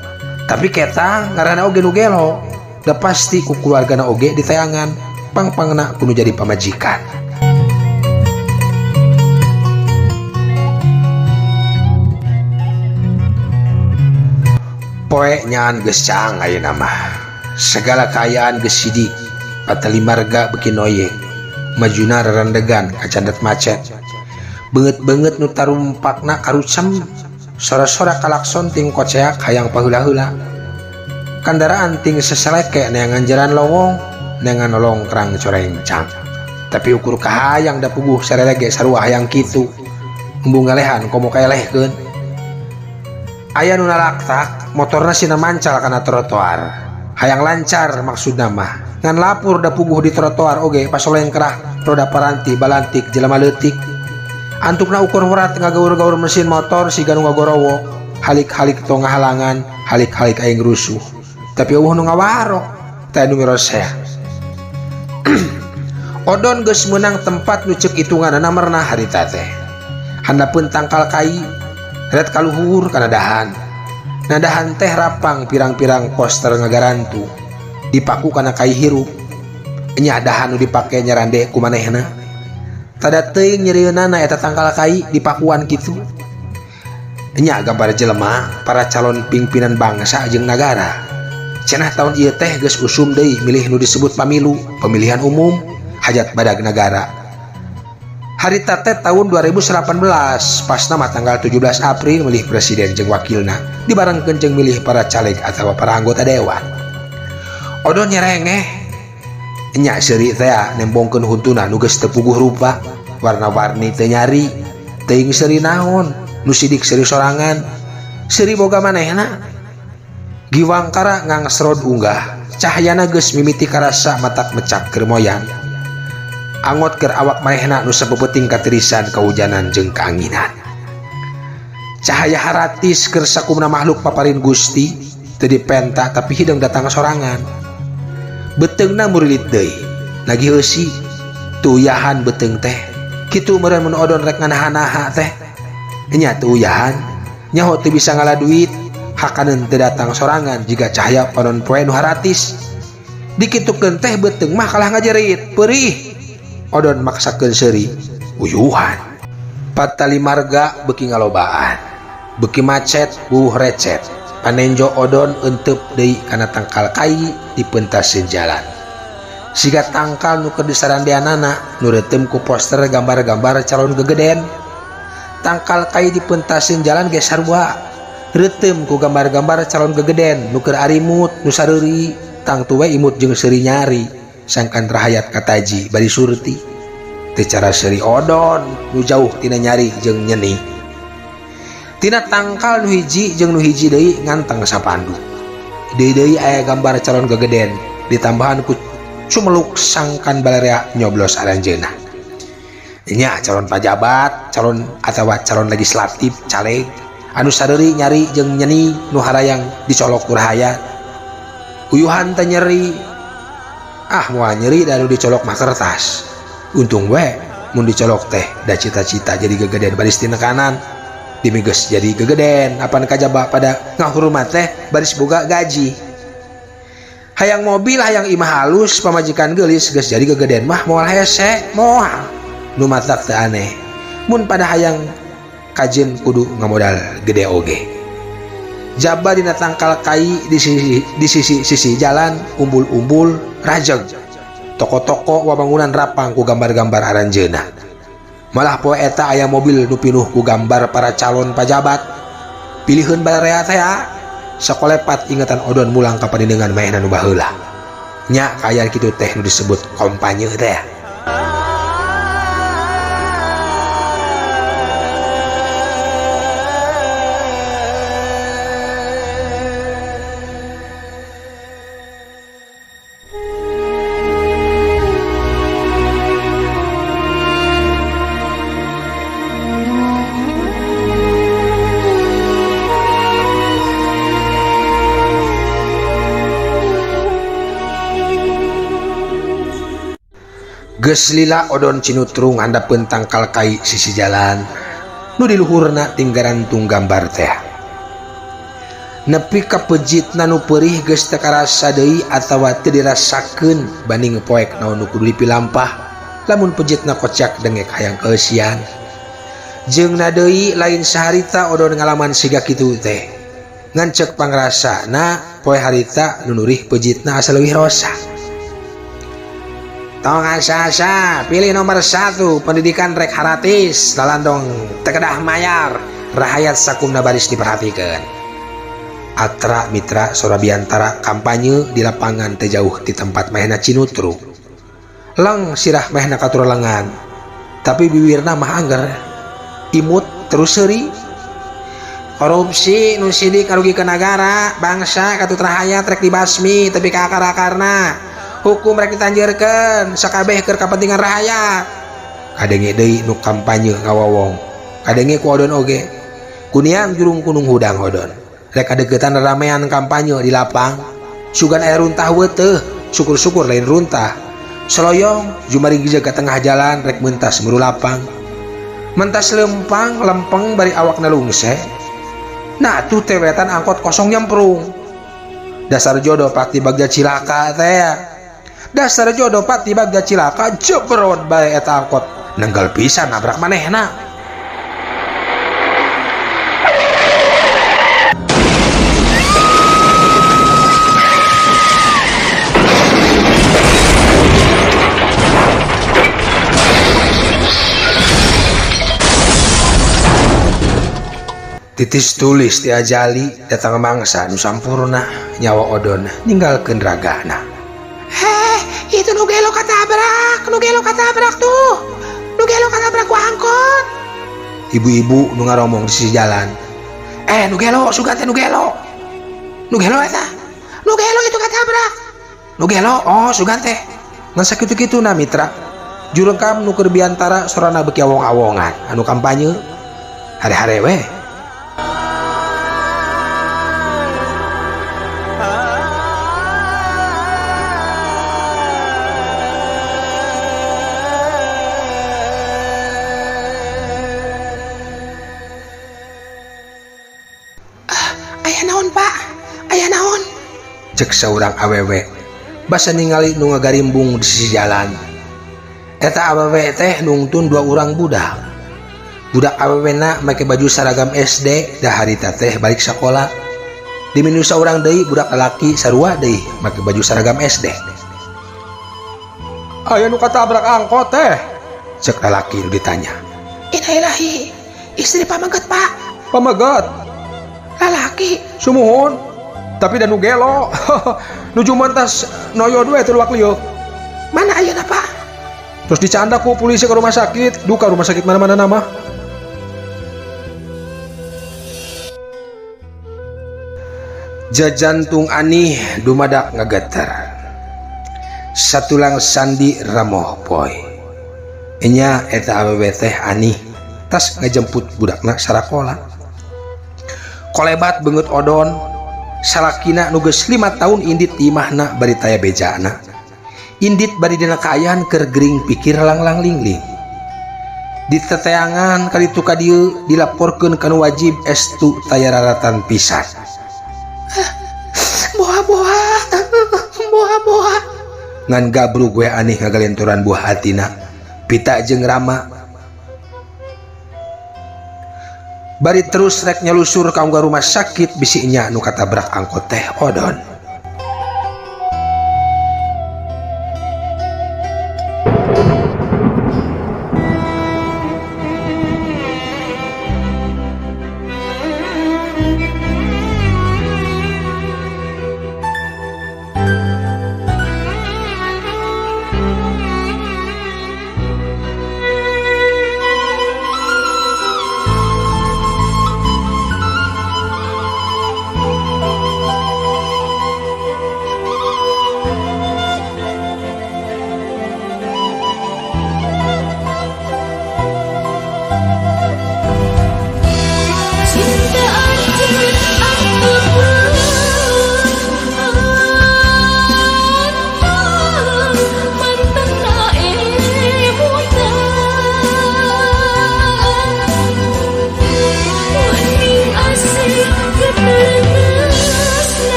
Tapi ketang ngaranna oge nu gelo. Da pasti ku keluargana oge ditayangan pang-pangna kudu jadi pamajikan. Poe nyaan geus caang ayeuna mah. Segala kayaan geus sidik, patali marga beuki noye, majuna rerendegan kacandet macet. Beungeut-beungeut nu tarumpakna karucem, sora-sora kalakson ting koceak hayang paheula-heula. Kandaraan ting seseleke neangan jalan lowong, neangan nolong kerang corencang. Tapi ukur kahayang da puguh sarelege sarua hayang kitu, embung ngalehan komo kaelehkeun. Aya nu nalaktak, motorna sina mancal kana trotoar. Hayang lancar maksudna mah ngan lapur da puguh di trotoar oge pasoleng kerah roda paranti balantik jelema leutik. Antukna ukur hurat ngagaur-gaur mesin motor siga nu ngagorowo, halik-halik tong ngahalangan, halik-halik aing rusuh. Tapi eueuh nu ngawaro teh nu mirosea. Odon geus meunang tempat nu ceuk itunganna merna harita teh. Handapeun tangkal kai ret kaluhur kana dahan. Nadahan teh rapang pirang-pirang poster ngagarantu dipaku kana kai hirup. Nya dahan nu dipake nyarande ku manehna. Tada teuing nyerieunana eta tangkal kai dipakuan kitu. Nya gambar jelema para calon pimpinan bangsa jeung nagara. Cenah taun ieu teh geus usum deui milih nu disebut pamilu, pemilihan umum, hajat badag negara. Harita teh tahun 2018 pas nama tanggal 17 April milih presiden jeung wakilna dibarengkeun jeung milih para caleg atawa para anggota dewan. Odon nyerengeh nya seuri teh nembongkeun huntuna nu geus teu puguh rupa, warna-warni teu nyari, teuing seuri naon, nu sidik seuri sorangan, seuri boga manehna. Giwangkara ngangesrod unggah, cahayana geus mimiti karasa matak mecak keur moyan. Angot keur awak manehna nu sabeuting katirisan kahujanan jeung kaanginan. Cahaya haratis keur sakumna makhluk paparin Gusti teu dipenta tapi hideung datang sorangan. Beteungna murilit deui, lagi heusi tuyahan beteung teh. Kitu meureun mun odon rek nganaha-naha teh. Nya tuyahan nyaho teu bisa ngala duit, hakaneun teu datang sorangan jiga cahaya panon poe nu haratis. Dikitukeun teh beteung mah kalah ngajerit, peurih. Odon maksakeun seuri uyuhan. Patali marga beuki ngalobaan, beuki macet buh recet. Panenjo odon eunteup deui kana tangkal kai di pentaseun jalan. Siga tangkal nu keur disarandeanana nu reuteum ku poster gambar-gambar calon gegeden. Tangkal kai di pentaseun jalan ge sarua reuteum ku gambar-gambar calon gegeden nu keur arimut nu sareuri tang tuwe imut jeung seuri nyari. Sangkan rahayat kataji bari surti teu cara seuri odon nu jauh tina nyari jeung nyeni. Tina tangkal nu hiji jeung nu hiji deui nganteng sapandu. Deui aya gambar calon gegeden ditambahan ku cumeluk sangkan balarea nyoblos aranjeunna. Nya calon pajabat, calon atawa calon legislatif, caleg anu saderi nyari jeung nyeni nu harayang dicolok ku rahayat. Uyuhan teh nyeri, moal nyeri da nu dicolok mah kertas. Untung we mun dicolok teh da cita-cita jadi gegeden baris tina kanan, dimigeus jadi gegeden apan kajaba pada ngahurmat teh baris boga gaji. Hayang mobil hayang imah halus pamajikan geulis geus jadi gegeden mah moal hese moal. Nu matak teu aneh mun pada hayang kajen kudu ngamodal gede oge. Jaba dina tangkal kai di sisi jalan umbul-umbul rajeg. Toko-toko wabangunan rapang ku gambar-gambar aranjeuna. Malah poe eta aya mobil nu pinuh ku gambar para calon pajabat. Pilihun bararea teh sakolepat ingatan odon mulang ka panindeungan maehna nu baheula. Nya kaya kitu teh nu disebut kampanye teh. Geus lila odon cinutrung handapkeun tangkal kai sisi jalan nu di luhurna tinggarantung gambar teh. Nepi ka pejitna nu peurih geus teu karasa deui atawa teu dirasakeun banding poek naon nu kudu dipilampah lamun pejitna kocak dengek hayang keeusian. Jeungna deui lain saharita odon ngalaman siga kitu teh. Ngan ceuk pangrasana poe harita nu nurih pejitna asa leuwih rosa. Tong asa-asa pilih nomor 1 pendidikan rek haratis lalandong tekedah mayar rahayat sakumna baris diperhatikeun. Atra mitra Sorabiantara kampanye di lapangan teu jauh di tempat mehna Cinutru. Leng sirah mehna katur lengan tapi bibirna mah angger imut terus seuri. Korupsi nu sidik karugikeun nagara bangsa katut rahayat rek dibasmi tapi ka akar-akarna. Hukum rek ditanjeurkeun sakabeh keur kapentingan rakyat. Kadenge deui nu kampanye ngawowong. Kadenge ku odon oge. Kuniang jurung kunung hudang odon. Rek adegetan ramean kampanye di lapang. Sugan aya runtah weuteuh, syukur-syukur lain runtah. Seloyong jumari gija ka tengah jalan rek mentas muru lapang. Mentas lempang lempeng bari awakna lungse. Nah tuh tewetan angkot kosong nyemprung. Dasar jodoh pati bagja cilaka teh. Dasar jodoh pati bagja cilaka jebrot bae eta angkot nenggal pisan nabrak manehna. Titis tulis ti ajali datang mangsa nu sampurna nyawa odon ninggalkeun ragana. Itu nu gelo katabrak tuh. Nu gelo katabrak ku angkot. Ibu-ibu nu ngaromong di sisi jalan. Nu gelo sugan teh nu gelo. Nu gelo eta. Nu gelo itu katabrak. Nu gelo sugan teh. Ngan sakitu-kituna mitra. Jurekam nu keur biantara sorana beki awong-awongan anu kampanye. Hare-hare we. Cek saurang awewe basa ningali nu ngagarimbung di sisi jalan. Eta awewe teh nungtun 2 urang budak. Budak awewena make baju seragam SD da harita teh balik sekolah. Di minu saurang deui budak lalaki sarua deui make baju seragam SD. Aya nu katabrak angkot teh, cek lalaki nu ditanya. Innalillahi, istri pamaget pak. Pamaget? Lalaki. Sumuhun. Tapi dan nu gelo nuju mantas noyo dua itu luak liuk. Mana ayeuna pak? Terus dicanda ku polisi ke rumah sakit. Duka rumah sakit mana-mana nama. Jajantung Ani dumadak ngageter. Satulang sandi ramoh poy. Enya eta awewe teh Ani tas ngajemput budakna sarakola. kolebat banget odon salakina nuges 5 tahun indit imahna bari taya bejana indit bari dina kaayaan keur gering pikir langlang lingling di teteangan kali tu ka dieu dilaporkeun kana wajib estu taya raratan pisan boha ngan gabru gue aneh ngagalenturan buah hatina pita jeung Rama bari terus rek nyelusur ka rumah sakit bisinya nu katabrak angkot teh odon.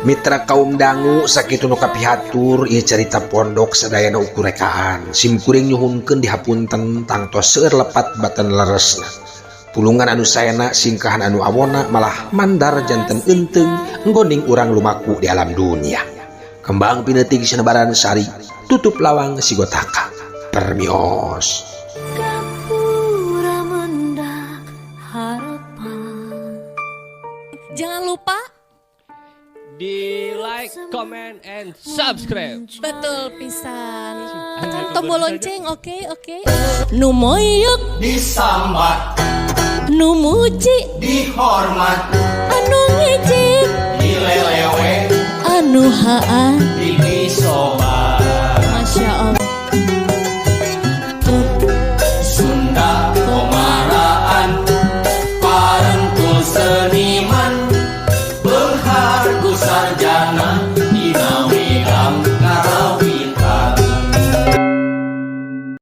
Mitra kaum dangu sakitu nu kapihatur ieu carita pondok sadayana ukurekaan simkuring nyuhunkeun dihapunten tangtos seueur lepat batan leresna pulungan anu saena singkahan anu awona malah mandar janten enteung nggoning urang lumaku di alam dunia kembang pineuting sinebaran sari tutup lawang sigotaka permios. Jangan lupa di like, comment, and subscribe. betul pisan. Tekan tombol lonceng, oke. Nu moyok disambat, nu muji dihormat, anu ngijik dilelewe, anu haan dibisobat.